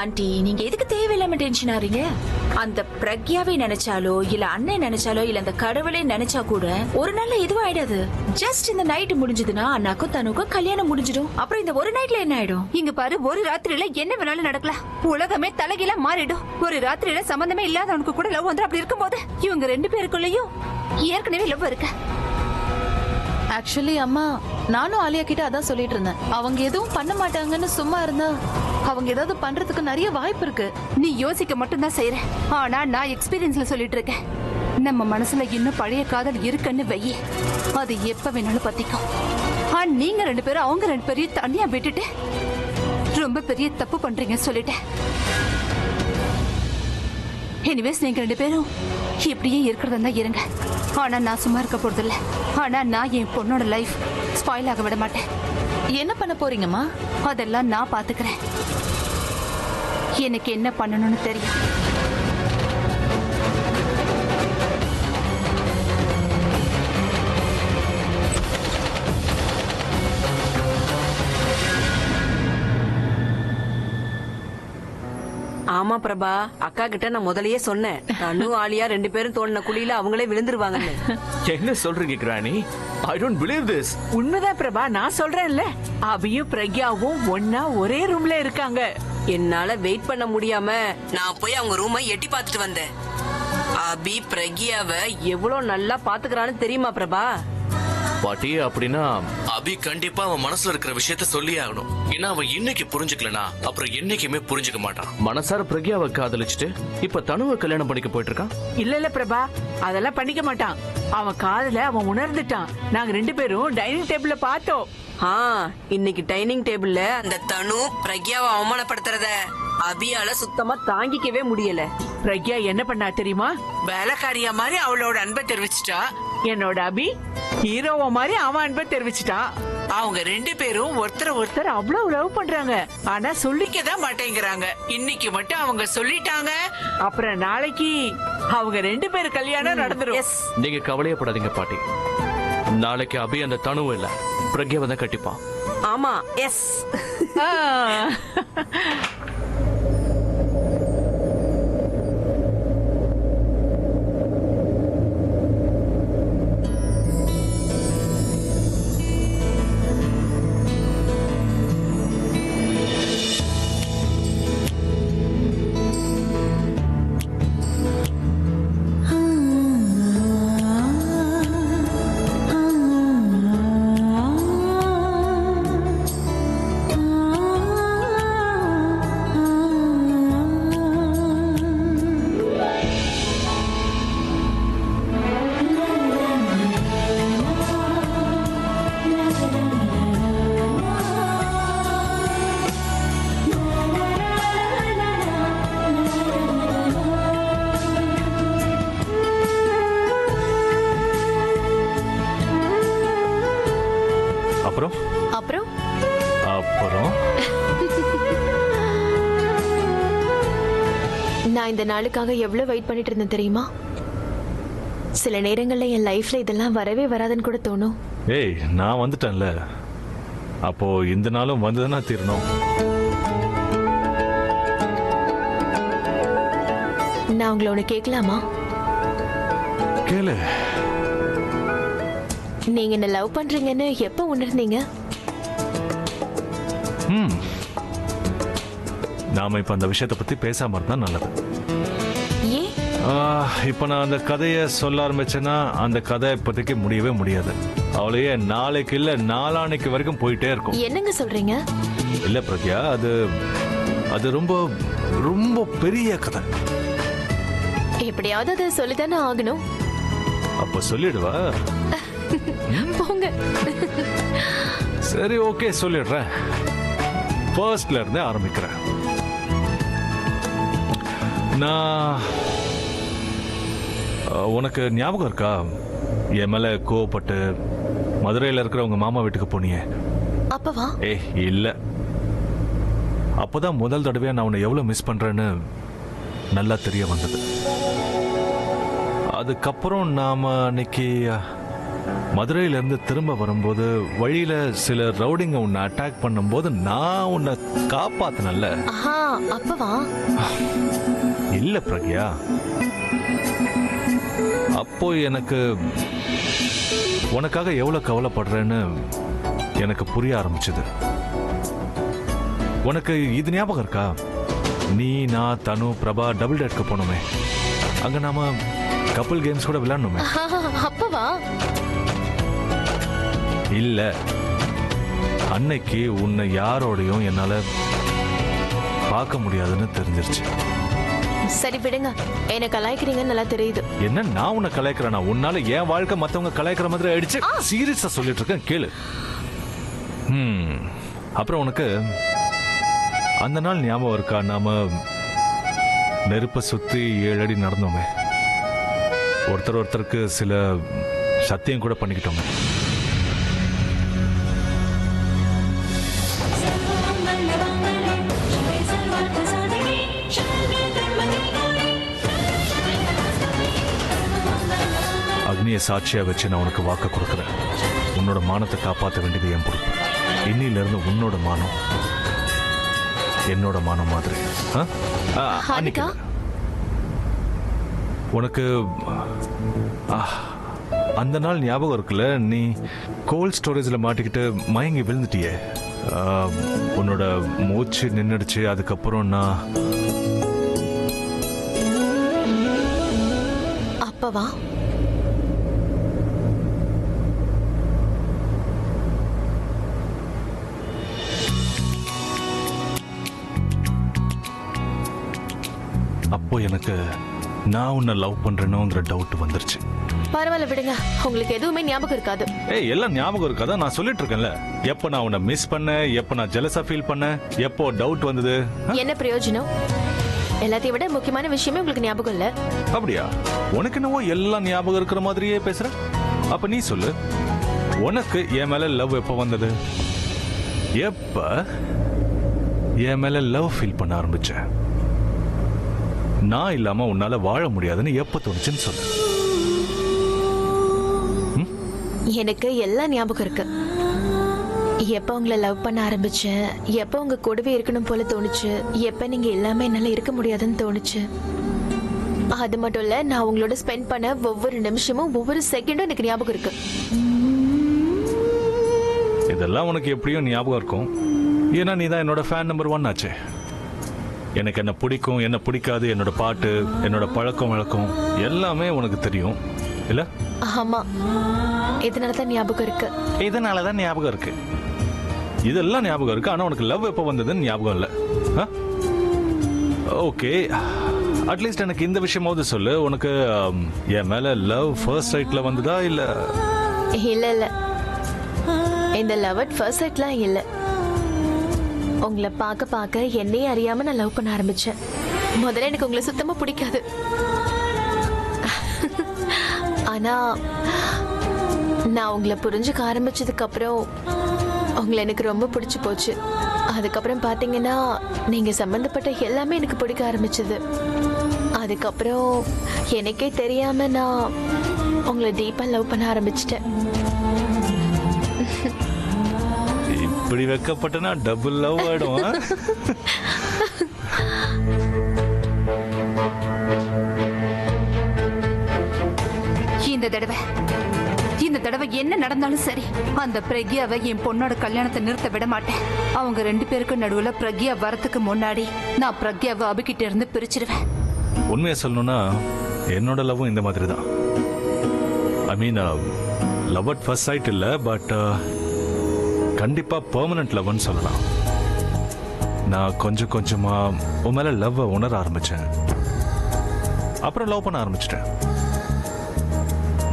Aunty, நீங்க எதுக்கு தேவையில்லாம டென்ஷன் ஆறீங்க? அந்த பிரக்யாவை நினைச்சாலோ இல்ல அண்ணன் நினைச்சாலோ இல்ல அந்த கடவுளே நினைச்சா கூட ஒரு நாள்ல எதுவும் ஆயிடாது. ஜஸ்ட் இந்த நைட் முடிஞ்சதுன்னா அண்ணாக்கும் தனுக்கும் கல்யாணம் முடிஞ்சிடும். அப்புறம் இந்த ஒரு நைட்ல என்ன ஆயிடும்? இங்க பாரு, ஒரு ராத்திரியில என்ன வேணாலும் நடக்கலாம். உலகமே தலைகீழ மாறிடும். ஒரு ராத்திரியில சம்பந்தமே இல்லாதவனுக்கு கூட லவ் வந்து அப்படி இருக்கும்போது இவங்க 2 பேருக்குள்ளயும் ஏற்கனவே லவ் இருக்கு. ஆக்சுவலி அம்மா, நானும் ஆலியா கிட்ட அதான் சொல்லிட்டு இருந்தேன். அவங்க எதுவும் பண்ண மாட்டாங்கன்னு சும்மா இருந்தா அவங்க ஏதாவது பண்றதுக்கு நிறைய வாய்ப்பு இருக்கு. நீ யோசிக்க மட்டும்தான் செய்யற. ஆனா நான் எக்ஸ்பீரியன்ஸ்ல சொல்லிட்டு இருக்கேன். நம்ம மனசுல இன்னும் பழைய காதல் இருக்குன்னு வெய்யே, அது எப்ப வேணாலும் பத்திக்கும். நீங்க 2 பேரும் அவங்க 2 பேரையும் தனியா விட்டுட்டு ரொம்ப பெரிய தப்பு பண்றீங்க சொல்லிட்டேன். எனிவேஸ், நீங்க 2 பேரும் இப்படியே இருக்கிறதா இருங்க. ஆனா நான் சும்மா இருக்க போறது இல்ல. ஆனா நான் என் பொண்ணோட லைஃப் ஸ்பாயில் ஆக விட மாட்டேன். என்ன பண்ண போறீங்கம்மா? அதெல்லாம் நான் பாத்துக்கிறேன். எனக்கு என்ன பண்ணணும்னு தெரியும். ஆமா பிரபா, அக்கா கிட்ட நான் முதல்லயே சொன்னேன். தனு ஆலியா 2 பேரும் தோண்டின குழியில அவங்களே விழுந்துருவாங்கன்னு. என்ன சொல்றீங்க கிராணி? I don't believe this. உண்மைதான் பிரபா, நான் சொல்றேன்ல. அபியும் பிரக்யாவும் ஒன்னா ஒரே ரூம்ல இருக்காங்க. என்னால வெயிட் பண்ண முடியாம நான் போய் அவங்க ரூமை எட்டி பார்த்துட்டு வந்தேன். அபி பிரக்யாவை எவ்வளவு நல்லா பாத்துக்கிறான்னு தெரியுமா பிரபா? பாட்டி, அப்படின்னா அபி கண்டிப்பா அவன் மனசுல இருக்கிற விஷயத்த சொல்லி ஆகணும். ஏன்னா அவன் இன்னைக்கு புரிஞ்சுக்கலனா அப்புறம் என்னைக்குமே புரிஞ்சுக்க மாட்டான். மனசார பிரக்யாவை காதலிச்சுட்டு இப்ப தனுவை கல்யாணம் பண்ணிக்க போயிட்டு இருக்கான். இல்ல பிரபா, அதெல்லாம் பண்ணிக்க மாட்டான். அவன் காதல அவன் உணர்ந்துட்டான். நாங்க 2 பேரும் டைனிங் டேபிள்ல பார்த்தோம். இன்னைக்கு டைனிங் டேபிள்ல அந்த தனு பிரக்யாவை அவமானப்படுத்துறத அபியால சுத்தமா தாங்கிக்கவே முடியல. பிரக்யா என்ன பண்ணா தெரியுமா? வேலைக்காரியா மாதிரி அவளோட அன்பை தெரிவிச்சிட்டா. என்னோட அபி ஹீரோவா மாதிரி அவன் அன்பை தெரிவிச்சிட்டான். அவங்க 2 பேரும் ஒருத்தர் அவ்வளவு லவ் பண்றாங்க. ஆனா சொல்லிக்கதான் மாட்டேங்கிறாங்க. இன்னைக்கு மட்டும் அவங்க சொல்லிட்டாங்க. அப்புறம் நாளைக்கு அவங்க 2 பேர் கல்யாணம் நடந்துரும். நீங்க கவலையப்படாதீங்க பாட்டி. நாளைக்கு அபி அந்த தனுவும் இல்ல, பிரக்யாவை தான் கட்டிப்பான். ஆமா, எஸ். அப்புறம் அப்புறம் அப்புறம் நான் இந்த நாளுக்காக எவ்வளவு வெயிட் பண்ணிட்டு இருந்தேன் தெரியுமா? சில நேரங்கள்ல என் லைஃப்ல இதெல்லாம் வரவே வராதுன்னு கூட தோணும். ஏய், நான் வந்துட்டேன்ல, அப்போ இந்த நாளும் வந்துதானா தீரணும். நான் உங்களை ஒண்ணு கேட்கலாமா? கேளு. நீங்க என்ன லவ் பண்றீங்கன்னு எப்ப உணர்ந்தீங்க? நாம இப்ப அந்த விஷயத்தை பத்தி பேசாம இருந்தா நல்லது. ஏன்? இப்ப நான் அந்த கதையை சொல்ல ஆரம்பிச்சேன்னா அந்த கதை இப்போதைக்கு முடியவே முடியாது. அவளையே நாளைக்கு இல்ல நாளானைக்கு வரைக்கும் போயிட்டே இருக்கும். என்னங்க சொல்றீங்க? இல்ல பிரக்யா, அது ரொம்ப ரொம்ப பெரிய கதை. எப்படியாவது அதை சொல்லித்தானே ஆகணும். அப்ப சொல்லிடுவா? போங்க. சரி, ஓகே, சொல்லிடுறேன். ஃபர்ஸ்ட்ல இருந்தே ஆரம்பிக்கிறேன். நான் உனக்கு ஞாபகம் இருக்கா, என் மேல கோவப்பட்டு மதுரையில் இருக்கிற உங்க மாமா வீட்டுக்கு போனியே? அப்பவா? இல்ல, அப்பதான் முதல் தடவையா நான் உன்னை எவ்வளவு மிஸ் பண்றேன்னு நல்லா தெரிய வந்தது. அதுக்கப்புறம் நாம அன்னைக்கு மதுரையில இருந்து திரும்ப வரும்போது வழியில சில ரவுடிங்க உன்னை அட்டாக் பண்ணும்போது நான் உன்னை காப்பாத்தினல்ல. ஆஹா, அப்பவா? இல்ல பிரக்யா, அப்போ எனக்கு உனக்காக எவ்வளவு கவலைப்படுறேன்னு எனக்கு புரிய ஆரம்பிச்சது. உனக்கு இது ஞாபகம் இருக்கா? நீ, நான், தனு, பிரபா டபுள் டேட்க்கு போனோமே. அங்க நாம கப்பல் கேம்ஸ் கூட விளையாடணுமே. அப்பவா? இல்ல, அன்னைக்கு உன்னை யாரோடையும் என்னால பார்க்க முடியாதுன்னு தெரிஞ்சிருச்சு. சரி விடுங்க, என்ன கலாய்க்கிறீங்கன்னு நல்லா தெரியுது. என்ன நான் உன்னை கலாய்க்கிறேனா? உன்னால என் வாழ்க்கை மத்தவங்க கலாய்க்கிற மாதிரி ஆயிடுச்சு. சீரியஸா சொல்லிட்டு இருக்கேன், கேளு. அப்புறம் உனக்கு அந்த நாள் ஞாபகம் இருக்கா? நாம நெருப்ப சுத்தி 7 அடி நடந்தோமே. ஒருத்தருக்கு சில சத்தியம் கூட பண்ணிக்கிட்டோமே. அக்னியை சாட்சியா வச்சு நான் உனக்கு வாக்கு கொடுக்குறேன். உன்னோட மானத்தை காப்பாற்ற வேண்டியது என் பொறுப்பு. இன்னில இருந்து உன்னோட மானம் என்னோட மானம் மாதிரி. ஹானிகா, உனக்கு அந்த நாள் ஞாபகம் இருக்குல்ல? நீ கோல்ட் ஸ்டோரேஜ்ல மாட்டிக்கிட்டு மயங்கி விழுந்துட்டியே. உன்னோட மூச்சு நின்னுடுச்சு. அதுக்கப்புறம் நான் அப்பவா? அப்போ எனக்கு நான் உன்னை லவ் பண்றேனோங்கிற டவுட் வந்துருச்சு. பரவாயில்ல விடுங்க, உங்களுக்கு எதுவுமே ஞாபகம் இருக்காது. எல்லாம் ஞாபகம் இருக்காதா? நான் சொல்லிட்டு இருக்கேன்ல, எப்ப நான் உன்னை மிஸ் பண்ண, எப்ப நான் ஜெலஸா ஃபீல் பண்ண, எப்போ டவுட் வந்தது. என்ன பிரயோஜனம்? எல்லாத்தையும் விட முக்கியமான விஷயமே உங்களுக்கு ஞாபகம் இல்ல. அப்படியா? உனக்கு என்னவோ எல்லாம் ஞாபகம் இருக்கிற மாதிரியே பேசுற. அப்ப நீ சொல்லு, உனக்கு என் மேல லவ் எப்ப வந்தது? எப்ப என் மேல லவ் ஃபீல் பண்ண ஆரம்பிச்ச? நான் இல்லாம உன்னால வாழ முடியாதுன்னு எப்ப தோணுச்சுன்னு சொல்லு. எனக்கு எல்லாம் ஞாபகம் இருக்கு. எப்ப உங்களை லவ் பண்ண ஆரம்பிச்சேன், எப்ப உங்க கூடவே இருக்கணும் போல தோணுச்சு, எப்ப நீங்க எல்லாமே என்னால இருக்க முடியாதுன்னு தோணுச்சு. அது மட்டும் இல்ல, நான் உங்களோட ஸ்பெண்ட் பண்ண ஒவ்வொரு நிமிஷமும் ஒவ்வொரு செகண்டும் எனக்கு ஞாபகம் இருக்கு. இதெல்லாம் உனக்கு எப்படியும் ஞாபகம் இருக்கும். ஏன்னா நீ தான் என்னோட ஃபேன் நம்பர் 1 ஆச்சே. எனக்கு என்ன பிடிக்கும், என்ன பிடிக்காது, என்னோட பாட்டு, என்னோட பழக்கம் வழக்கம் எல்லாமே உனக்கு தெரியும் இல்ல? ஆமா, இதனாலதான் ஞாபகம் இருக்கு. இதனாலதான் ஞாபகம் இருக்கு. இதெல்லாம் ஞாபகம் இருக்கு. ஆனா உனக்கு லவ் எப்ப வந்ததுன்னு ஞாபகம் இல்ல. ஓகே, அட்லீஸ்ட் எனக்கு இந்த விஷயமாவது சொல்லு. உனக்கு என் மேல லவ் ஃபர்ஸ்ட் சைட்ல வந்ததா இல்ல? இல்ல இல்ல, இந்த லவ் அட் ஃபர்ஸ்ட் சைட்லாம் இல்ல. உங்களை பார்க்க பார்க்க என்னையே அறியாம நான் லவ் பண்ண ஆரம்பிச்சேன். முதல்ல எனக்கு உங்களை சுத்தமா பிடிக்காது. ஆனா நான் உங்களை புரிஞ்சுக்க ஆரம்பிச்சதுக்கு அப்புறம் உங்களை எனக்கு ரொம்ப பிடிச்சு போச்சு. அதுக்கப்புறம் பாத்தீங்கன்னா நீங்க சம்பந்தப்பட்ட எல்லாமே எனக்கு பிடிக்க ஆரம்பிச்சது. அதுக்கப்புறம் எனக்கே தெரியாம நான் உங்களை டீப்பா லவ் பண்ண ஆரம்பிச்சிட்டேன். இப்படி வெக்கப்பட்டனா டபுள் லவ் ஆயிடும். இந்த தடவை என்ன நடந்தாலும் சரி, அந்த பிரக்யாவை என் பொண்ணோட கல்யாணத்தை நிறுத்த விட மாட்டேன். அவங்க 2 பேருக்கும் நடுவுல பிரக்யா வரத்துக்கு முன்னாடி நான் பிரக்யாவை அபிகிட்ட இருந்து பிரிச்சிருவேன். உண்மையை சொல்லணும்னா என்னோட லவ்வும் இந்த மாதிரி தான். I mean love at first sight இல்ல, பட் கண்டிப்பா பெர்மனன்ட் லவ்னு சொல்லலாம். நான் கொஞ்சம் கொஞ்சமா உன் மேல லவ் உணர ஆரம்பிச்சேன். அப்புறம் லவ் பண்ண ஆரம்பிச்சிட்டேன்.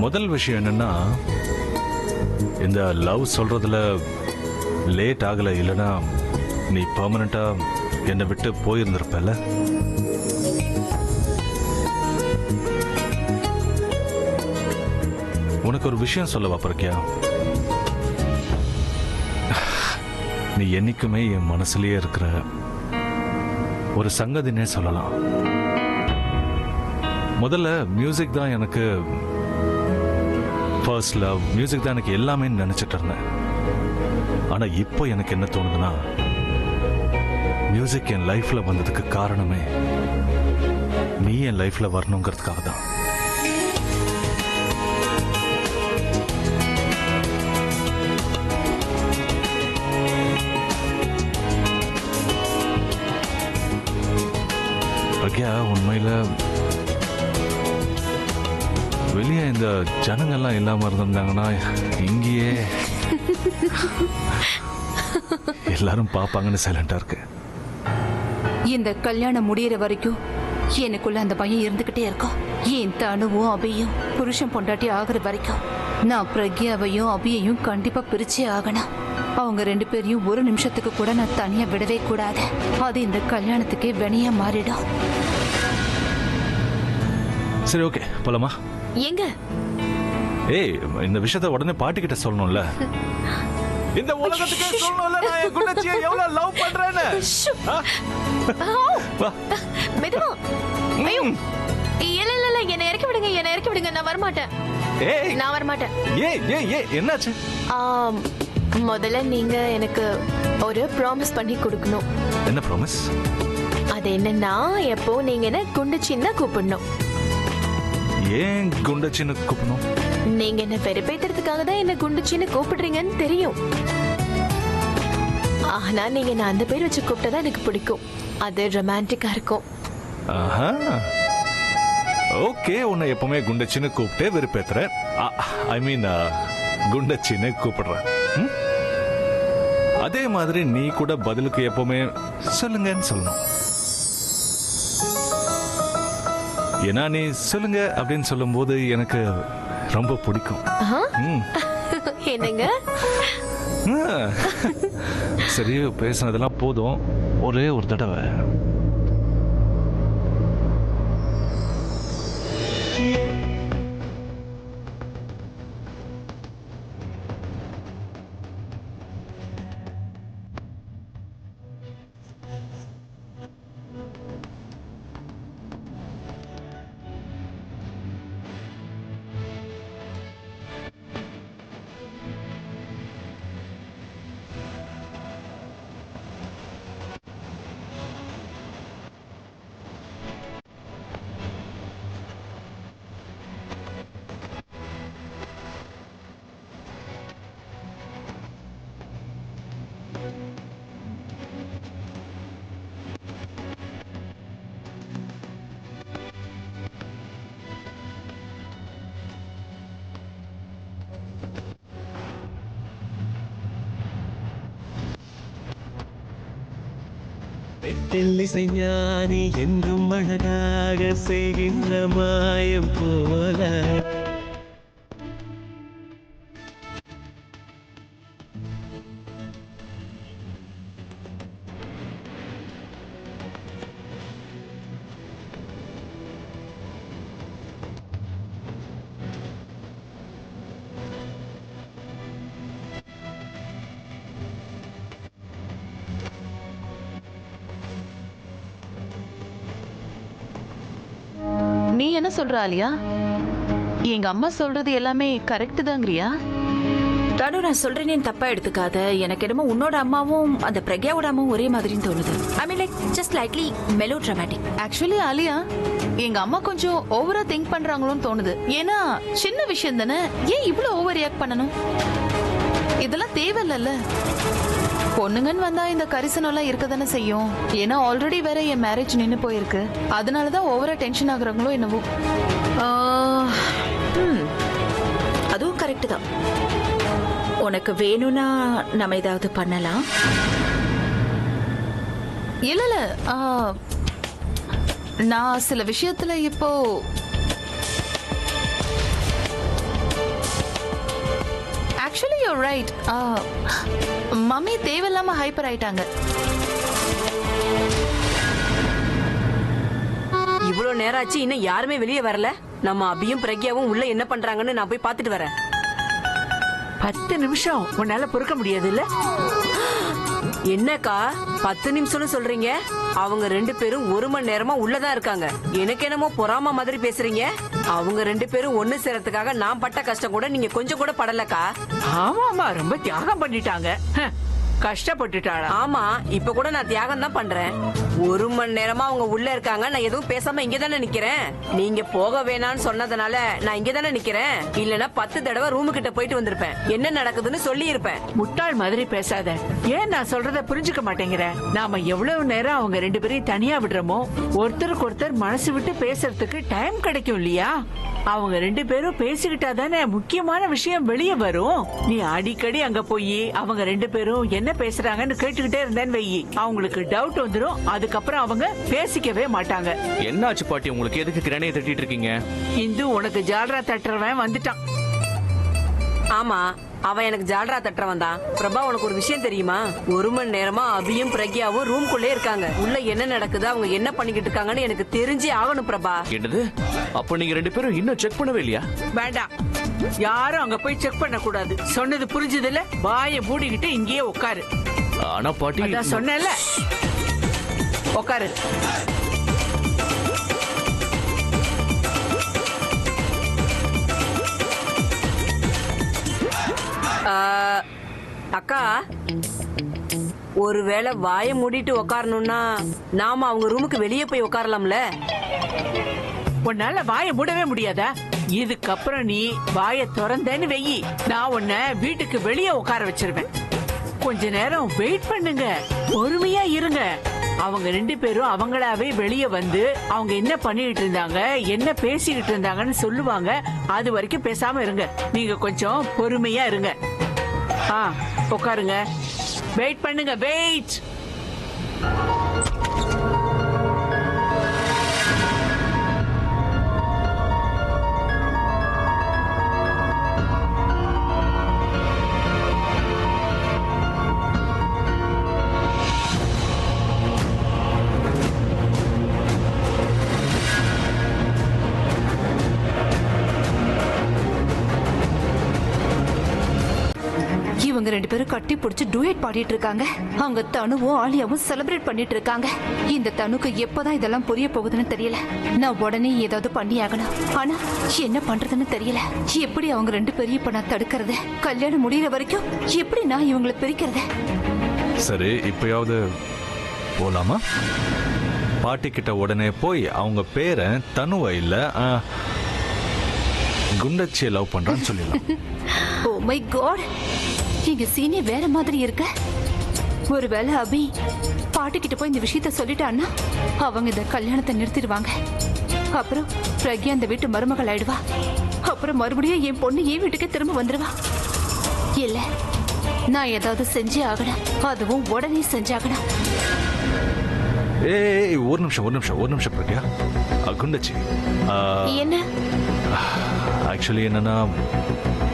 முதல் விஷயம் என்னன்னா, இந்த லவ் சொல்றதுல லேட் ஆகல. இல்லைன்னா நீ பெர்மனண்டா என்னை விட்டு போயிருந்திருப்பல. உனக்கு ஒரு விஷயம் சொல்லவா பிரக்யா? நீ என்னைக்குமே என் மனசுலயே இருக்கிற ஒரு சங்கதினே சொல்லலாம். முதல்ல மியூசிக் தான் எனக்கு ஃபர்ஸ்ட் லவ் மியூசிக் தான் எனக்கு எல்லாமே நினைச்சிட்டு இருந்தேன். ஆனா இப்போ எனக்கு என்ன தோணுதுன்னா, மியூசிக் என் லைஃப்ல வந்ததுக்கு காரணமே நீ என் லைஃப்ல வரணுங்கிறதுக்காக தான். பிரக்யா, உண்மையில வெளியே இந்த ஜனங்கள்லாம் இல்லாம இருந்திருந்தாங்கன்னா இங்கேயே எல்லாரும் பாப்பாங்கன்னு சைலண்டா இருக்கு. இந்த கல்யாணம் முடியற வரைக்கும் எனக்குள்ள அந்த பயம் இருந்துகிட்டே இருக்கும். என் தனுவும் அபியும் புருஷன் பொண்டாட்டி ஆகுற வரைக்கும் நான் பிரக்யாவையும் அபியையும் கண்டிப்பா பிரிச்சே ஆகணும். அவங்க 2 பேரையும் ஒரு நிமிஷத்துக்கு கூட நான் தனியா விடவே கூடாது. அது இந்த கல்யாணத்துக்கே வினையா மாறிடும். சரி, ஓகே, போலாமா? எங்க? ஏய், இந்த விஷயத்த உடனே பாட்டி கிட்ட சொல்லணும்ல. இந்த உலகத்துக்கே சொல்லணும்ல நான் என் குண்டச்சியை எவ்வளவு லவ் பண்றேன்னு. வா. மெதுவா. ஐயோ, இல்ல இல்ல இல்ல, என்ன இறக்கி விடுங்க, என்ன இறக்கி விடுங்க, நான் வரமாட்டேன். ஏய், நான் வரமாட்டேன். ஏய் என்னாச்சு? முதல்ல நீங்க எனக்கு ஒரு ப்ராமிஸ் பண்ணி கொடுக்கணும். என்ன ப்ராமிஸ்? அது என்னன்னா, எப்போ நீங்க என்ன குண்டு சின்ன கூப்பிடணும். ஏன் குண்டச்சின்னு கூப்பிடணும்? நீங்க என்ன வெறுப்பேத்துறதுக்காக தான் என்ன குண்டு சின்ன கூப்பிடுறீங்கன்னு தெரியும். ஆனா நீங்க நான் அந்த பேர் வச்சு கூப்பிட்டா எனக்கு பிடிக்கும். அது ரொமான்டிக்கா இருக்கும். ஆஹா, ஓகே. உன்னை எப்பவுமே குண்டச்சின்னு கூப்பிட்டே வெறுப்பேத்துற. ஐ மீன் குண்டச்சின்னு கூப்பிடுறேன். அதே மாதிரி நீ கூட பதிலுக்கு எப்பவுமே சொல்லுங்கன்னு சொல்லணும். ஏன்னா நீ சொல்லுங்க அப்படின்னு சொல்லும் போது எனக்கு ரொம்ப பிடிக்கும். என்னங்க? சரி, பேசினதெல்லாம் போதும். ஒரே ஒரு தடவை ஞானி என்றும் அழகாக செய்கின்ற மாயம் போல நீ என்ன சொல்ற ஆலியா? எங்க அம்மா சொல்றது எல்லாமே கரெக்ட் தாங்கறியா? தனு, நான் சொல்றேன்னு தப்பா எடுத்துக்காத. எனக்கு என்னமோ உன்னோட அம்மாவும் அந்த பிரக்யாவோட அம்மாவும் ஒரே மாதிரின்னு தோணுது. I mean like just lightly melodramatic. Actually Alia, எங்க அம்மா கொஞ்சம் ஓவரா திங்க் பண்றாங்களோன்னு தோணுது. ஏன்னா சின்ன விஷயம் தானே, ஏன் இவ்வளவு ஓவர் ரியாக்ட் பண்ணணும்? இதெல்லாம் தேவையில்ல. பொண்ணுங்கன்னு வந்தா இந்த கரிசனம் எல்லாம் இருக்க தானே செய்யும். ஏன்னா ஆல்ரெடி வேற என் மேரேஜ் நின்னு போயிருக்கு. அதனாலதான் ஓவரா டென்ஷன் ஆகுறாங்களோ என்னவோ. அதுவும் கரெக்ட் தான். உனக்கு வேணும்னா நம்ம ஏதாவது பண்ணலாம். இல்ல இல்ல, நான் சில விஷயத்துல இப்போ ஆக்சுவலி யூ ரைட். மம்மி தேவையில்லாம ஹைப்பர் ஆயிட்டாங்க. இவ்வளவு நேரம் ஆச்சு, இன்னும் யாருமே வெளியே வரல. நம்ம அபியும் பிரக்யாவும் உள்ள என்ன பண்றாங்கன்னு நான் போய் பாத்துட்டு வரேன். 10 நிமிஷம் உன்னால பொறுக்க முடியாது இல்ல? என்னக்கா 10 நிமிஷம்னு சொல்றீங்க? அவங்க 2 பேரும் 1 மணி நேரமா உள்ளதான் இருக்காங்க. எனக்கு என்னமோ பொறாம மாதிரி பேசுறீங்க. அவங்க 2 பேரும் ஒண்ணு சேரத்துக்காக நான் பட்ட கஷ்டம் கூட நீங்க கொஞ்சம் கூட படலக்கா. ஆமா ரொம்ப தியாகம் பண்ணிட்டாங்க. கஷ்டப்பட்டுட்டாளா? ஆமா, இப்ப கூட நான் தியாகம் தான் பண்றேன். 1 மணி நேரமா அவங்க உள்ள இருக்காங்க. நான் எதுவும் பேசாம இங்க தானே நிக்கிறேன். நீங்க போக வேணாம்னு சொன்னதுனால நான் இங்க தானே நிக்கிறேன். இல்லனா 10 தடவை ரூமு கிட்ட போயிட்டு வந்திருப்பேன். என்ன நடக்குதுன்னு சொல்லி இருப்பேன். முட்டாள் மாதிரி பேசாத. ஏன் நான் சொல்றத புரிஞ்சுக்க மாட்டேங்கிற? நாம எவ்வளவு நேரம் அவங்க 2 பேரையும் தனியா விடுறோமோ ஒருத்தருக்கு ஒருத்தர் மனசு விட்டு பேசுறதுக்கு டைம் கிடைக்கும் இல்லையா? அவங்க 2 பேரும் பேசிக்கிட்டா தானே முக்கியமான விஷயம் வெளியே வரும். நீ அடிக்கடி அங்க போய் அவங்க 2 பேரும் என்ன பேசுறாங்கன்னு கேட்டுக்கிட்டே இருந்தேன்னு வெயி, அவங்களுக்கு டவுட் வந்துடும். அதுக்கப்புறம் அவங்க பேசிக்கவே மாட்டாங்க. என்னாச்சு பாட்டி, உங்களுக்கு எதுக்கு கிரணையை தட்டிட்டு இருக்கீங்க? இந்து உனக்கு ஜால்ரா தட்டுறவன் வந்துட்டான். ஆமா, அவன் எனக்கு ஜால்ரா தட்டுறவன் தான். பிரபா, உனக்கு ஒரு விஷயம் தெரியுமா? 1 மணி நேரமா அபியும் பிரக்யாவும் ரூம்குள்ளே இருக்காங்க. உள்ள என்ன நடக்குது, அவங்க என்ன பண்ணிக்கிட்டு இருக்காங்கன்னு எனக்கு தெரிஞ்சே ஆகணும் பிரபா. என்னது? அப்ப நீங்க 2 பேரும் இன்னும் செக் பண்ணவே இல்லையா? வேண்டாம், யாரும் அங்க போய் செக் பண்ண கூடாது. சொன்னது புரிஞ்சது இல்ல? வாயை மூடிக்கிட்டு இங்கேயே உட்காரு. ஆனா பாட்டி, அதான் சொன்னேன்ல, உட்காரு. அக்கா, ஒருவேளை வாயை மூடிட்டு உட்காரணும்னா நாம அவங்க ரூமுக்கு வெளியே போய் உட்காரலாம்ல? உன்னால வாயை மூடவே முடியாதா? இதுக்கப்புறம் நீ வாயை திறந்தேன்னு வெயி, நான் உன்னை வீட்டுக்கு வெளியே உட்கார வச்சிருவேன். கொஞ்ச நேரம் வெயிட் பண்ணுங்க, பொறுமையா இருங்க. அவங்க 2 பேரும் அவங்களாவே வெளியே வந்து அவங்க என்ன பண்ணிட்டு இருந்தாங்க, என்ன பேசிக்கிட்டு இருந்தாங்கன்னு சொல்லுவாங்க. அது வரைக்கும் பேசாம இருங்க. நீங்க கொஞ்சம் பொறுமையா இருங்க. உட்காருங்க. வெயிட் பண்ணுங்க, வெயிட். இவங்க 2 பேரும் கட்டி பிடிச்சு டூயட் பாடிட்டு இருக்காங்க. அவங்க தனுவும் ஆலியாவும் செலிப்ரேட் பண்ணிட்டு இருக்காங்க. இந்த தனுக்கு எப்பதான் இதெல்லாம் புரிய போகுதுன்னு தெரியல. நான் உடனே ஏதாவது பண்ணி ஆகணும். ஆனா என்ன பண்றதுன்னு தெரியல. எப்படி அவங்க 2 பேரையும் இப்ப நான் தடுக்கிறது? கல்யாணம் முடியற வரைக்கும் எப்படி நான் இவங்களை பிரிக்கிறது? சரி, இப்பயாவது போலாமா? பாட்டி கிட்ட உடனே போய் அவங்க பேரை தனுவை இல்ல குண்டச்சியை லவ் பண்றான்னு சொல்லிடலாம். ஓ மை காட், இங்க சீனே வேற மாதிரி இருக்க. ஒருவேளை அபி பாட்டி கிட்ட போய் இந்த விஷயத்த சொல்லிட்டான்னா அவங்க இந்த கல்யாணத்தை நிறுத்திடுவாங்க. அப்புறம் பிரக்யா இந்த வீட்டு மருமகள் ஆயிடுவா. அப்புறம் மறுபடியும் என் பொண்ணு என் வீட்டுக்கே திரும்ப வந்துடுவா. இல்ல, நான் ஏதாவது செஞ்சே ஆகணும். அதுவும் உடனே செஞ்சாகணும். ஏய், ஒரு நிமிஷம் பிரக்யா. குண்டச்சி, என்ன? ஆக்சுவலி என்னன்னா,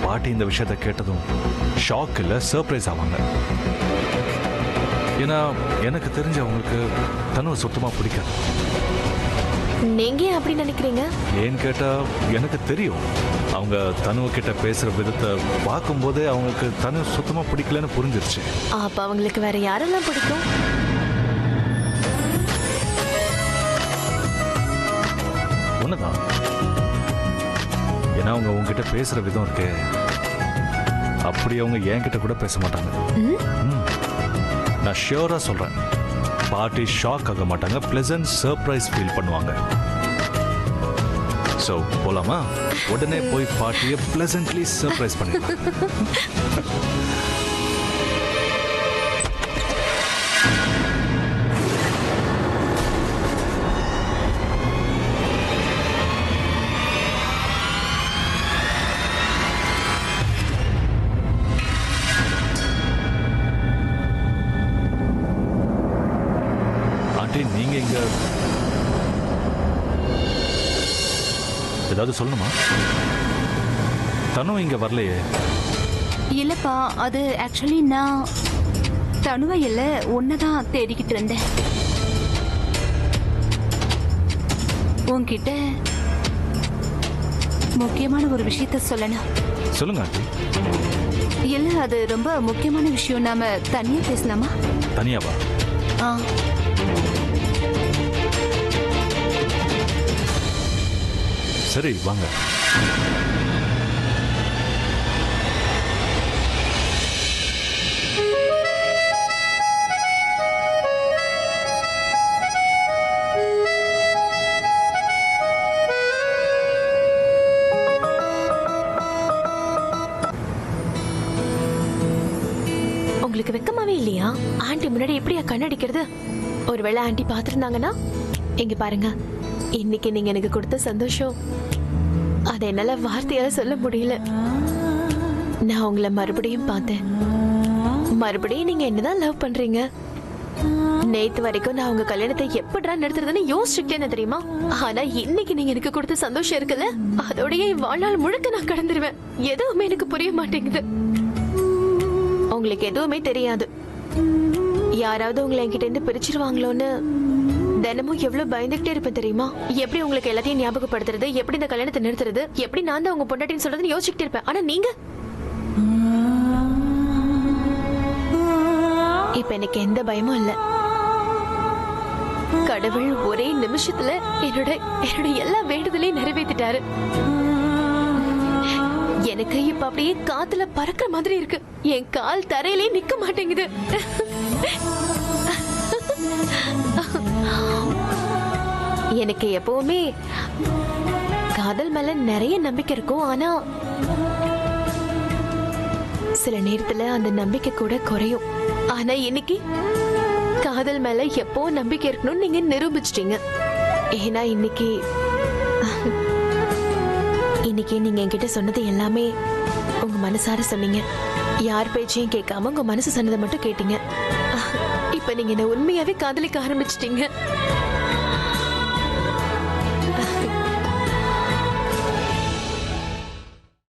பாட்டி இந்த விஷயத்த கேட்டதும் ஷாக் இல்ல சர்ப்ரைஸ் ஆவாங்க. ஏன்னா எனக்கு தெரிஞ்ச அவங்களுக்கு தனுவை சுத்தமா பிடிக்காது. நீங்க அப்படி நினைக்கிறீங்க? ஏன்னு கேட்டா எனக்கு தெரியும். அவங்க தனுவ கிட்ட பேசுற விதத்தை பார்க்கும்போதே அவங்களுக்கு தனு சுத்தமா பிடிக்கலன்னு புரிஞ்சிருச்சு. அப்ப அவங்களுக்கு வேற யாரெல்லாம் பிடிக்கும்? ஒண்ணுதான். ஏன்னா அவங்க உங்ககிட்ட பேசுற விதம் இருக்கே, அப்படி அவங்க என்கிட்ட கூட பேச மாட்டாங்க. நான் ஷியோரா சொல்றேன், பாட்டி ஷாக் ஆக மாட்டாங்க, பிளசன்ட் சர்ப்ரைஸ் ஃபீல் பண்ணுவாங்க. சோ போலாமா? உடனே போய் பாட்டியை பிளசன்ட்லி சர்ப்ரைஸ் பண்ணிடலாம். நீங்க இங்க ஏதாவது சொல்லணுமா? தனு இங்க வரலையே. இல்லப்பா, அது ஆக்சுவலி நான் தனுவை இல்ல உன்னதான் தேடிக்கிட்டு இருந்தேன். உன்கிட்ட முக்கியமான ஒரு விஷயத்த சொல்லணும். சொல்லுங்க ஆண்டி. இல்ல, அது ரொம்ப முக்கியமான விஷயம். நாம தனியா பேசலாமா? தனியாவா? ஆ சரி வாங்க. உங்களுக்கு வெக்கமாவே இல்லையா? ஆண்டி முன்னாடி எப்படியா கண்ணடிக்கிறது? ஒருவேளை ஆண்டி பாத்துருந்தாங்கன்னா, இங்க பாருங்க, இன்னைக்கு நீங்க எனக்கு கொடுத்த சந்தோஷம் அதை என்னால வார்த்தையால சொல்ல முடியல. நான் உங்களை மறுபடியும் பார்த்தேன். மறுபடியும் நீங்க என்னதான் லவ் பண்றீங்க. நேத்து வரைக்கும் நான் உங்க கல்யாணத்தை எப்படிடா நடத்துறதுன்னு யோசிச்சுட்டேன்னு தெரியுமா? ஆனா இன்னைக்கு நீங்க எனக்கு கொடுத்த சந்தோஷம் இருக்குல்ல, அதோடய வாழ்நாள் முழுக்க நான் கடந்துருவேன். எதுவுமே எனக்கு புரிய மாட்டேங்குது. உங்களுக்கு எதுவுமே தெரியாது. யாராவது உங்களை என்கிட்ட இருந்து பிரிச்சிருவாங்களோன்னு தினமும் எவ்வளவு பயந்துகிட்டே இருப்பேன் தெரியுமா? எப்படி உங்களுக்கு எல்லாத்தையும் ஞாபகப்படுத்துறது, எப்படி இந்த கல்யாணத்தை நிறுத்துறது, எப்படி நான் தான் உங்க பொண்டாட்டின்னு சொல்றதுன்னு யோசிச்சுட்டே இருப்பேன். ஆனா நீங்க இப்ப எனக்கு எந்த பயமும் இல்ல. கடவுள் ஒரே நிமிஷத்துல என்னோட எல்லா வேண்டுதலையும் நிறைவேற்றிட்டாரு. எனக்கு இப்ப அப்படியே காத்துல பறக்கிற மாதிரி இருக்கு. என் கால் தரையிலே நிக்க மாட்டேங்குது. எனக்கு எப்பவுமே காதல் மேல நிறைய நம்பிக்கை இருக்கும். ஆனா சில நேரத்துல அந்த நம்பிக்கை கூட குறையும். ஆனா இன்னைக்கு காதல் மேல எப்போ நம்பிக்கை இருக்கணும்னு நீங்க நிரூபிச்சிட்டீங்க. ஏன்னா இன்னைக்கு நீங்க என்கிட்ட சொன்னது எல்லாமே உங்க மனசார சொன்னீங்க. யார் பேச்சையும் கேட்காம உங்க மனசு சொன்னதை மட்டும் கேட்டீங்க. இப்ப நீங்க என்ன உண்மையாவே காதலிக்க ஆரம்பிச்சிட்டீங்க.